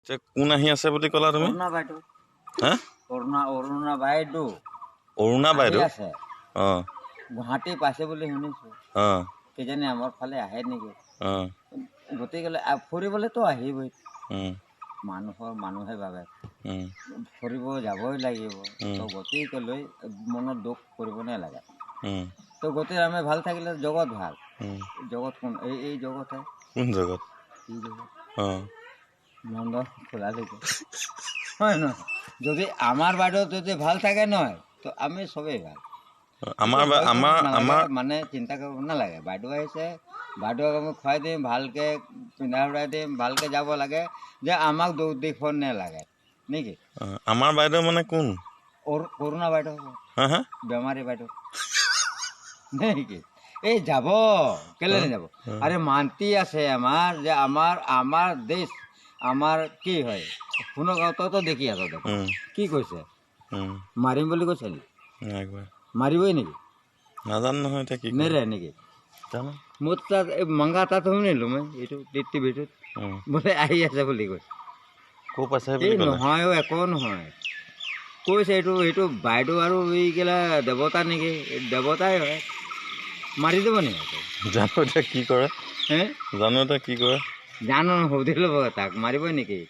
কোন আহি আছে বুলি ক'লা তুমি? অৰুণা বাইদেউ। হা? অৰুণা বাইদেউ। অৰুণা বাইদেউ আছে। অঁ গুৱাহাটী পাইছে বুলি শুনিছোঁ। অঁ কিজানি আমাৰ ফালে আহে নেকি? অঁ গতিকে ফুৰিবলৈতো আহিবই। মানুহে ভাবে ফুৰিব যাবই লাগিব। তো গতিকেলৈ মনত দুখ কৰিব নালাগে। তো গতিকে আমি ভাল থাকিলে জগত ভাল। জগত কোন? এই জগতহে। কোন জগত? এই জগত অঁ মন্দ খোলা লিখে হয় নহয়? যদি আমাৰ বাইদেউ যদি ভাল থাকে নহয়, তো আমি চবেই ভাল। আমাৰ মানে চিন্তা কৰিব নালাগে। বাইদেউ আহিছে, বাইদেউক আমি খুৱাই দিম, ভালকৈ পিন্ধাই উৰাই দিম, ভালকৈ যাব লাগে, যে আমাক দুখ দেখুৱাব নালাগে নেকি? আমাৰ বাইদেউ মানে কোন? অৰুণা বাইদেউ। হা হা? বেমাৰী বাইদেউ নেকি? এই যাব কেলে নাযাব? আৰে মান্তি আছে আমাৰ, যে আমাৰ দেশ আমাৰ কি হয় শুনক, তইতো দেখি আছ দেখোন কি কৈছে, মাৰিম বুলি কৈছে নেকি? মাৰিবই নেকি? নাজানো নহয় এতিয়া কি নেৰে নেকি? জানো। মোৰ তাত মাংগা তাত শুনিলোঁ মই এইটো টিভিটোত বোলে আহি আছে বুলি কৈছে। ক'ৰ পাইছে এই নহয় একো নহয়, কৈছে এইটো বাইদেউ আৰু এইগিলা দেৱতা নেকি? দেৱতাই হয়, মাৰি দিব নেকি? জানো এতিয়া কি কৰে। হে জানো এতিয়া কি কৰে। জানো সুধি ল'ব তাক, মাৰিবই নেকি?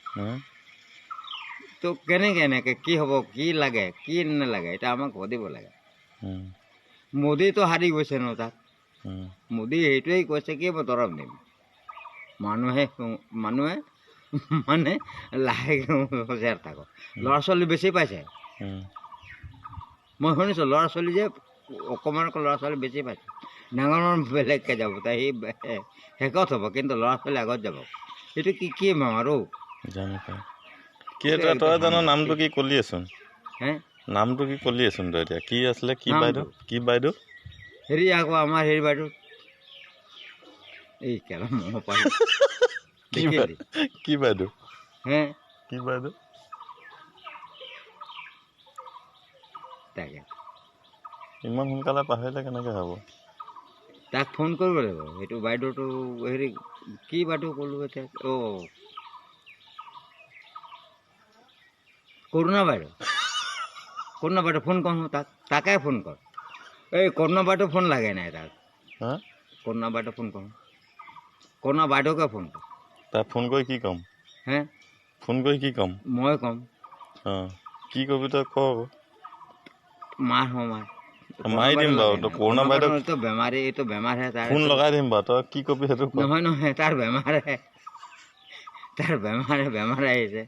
তো কেনেকৈ কি হ'ব, কি লাগে কি নালাগে, এতিয়া আমাক সুধিব লাগে। মোদীটো হাৰি গৈছে ন তাত। মোদী সেইটোৱেই কৈছে কি মই দৰৱ দিম। মানুহে মানে লাহেকৈ সজাগ থাকক। ল'ৰা ছোৱালী বেছি পাইছে। মই শুনিছোঁ ল'ৰা ছোৱালী যে অকণমান ল'ৰা ছোৱালী বেছি পাইছে। ডাঙৰ বেলেগকৈ যাব, তাই সি শেষত হ'ব, কিন্তু ল'ৰা ছোৱালী আগত যাব। এইটো কি বেমাৰ অ'? জানো পাই কি এটা তই জানো নামটো কি কলিয়েচোন? হে নামটো কি কলিয়েচোন তই এতিয়া? কি আছিলে? কি বাইদেউ? কি বাইদেউ? হেৰি আকৌ আমাৰ হেৰি বাইদেউ এই কেলা মহ পাই কি বাইদেউ? হে কি বাইদেউ? তাকে ইমান সোনকালে পাহৰিলে কেনেকৈ হ'ব? তাক ফোন কৰিব লাগিব। সেইটো বাইদেউটো হেৰি কি বাইদেউ ক'লোঁ এতিয়া? অঁ কৰোণা বাইদেউ। কৰোণা বাইদেউ ফোন কৰোঁ তাকে ফোন কৰ। এই কৰোণা বাইদেউ ফোন লাগে নাই তাক? কৰোণা বাইদেউ ফোন কৰোঁ। কৰোণা বাইদেউকে ফোন কৰ। তাক ফোন কৰি কি ক'ম? হে ফোন কৰি কি ক'ম? মই ক'ম। অঁ কি কবি তই ক? মাৰি দিম বাৰু। তই কৰোণা বাইদেউ বেমাৰী, এইটো বেমাৰহে তাৰ। ফোন লগাই দিম বাৰু, তই কি কবি সেইটো ক। নহয় তাৰ বেমাৰহে, তাৰ বেমাৰ আহিছে।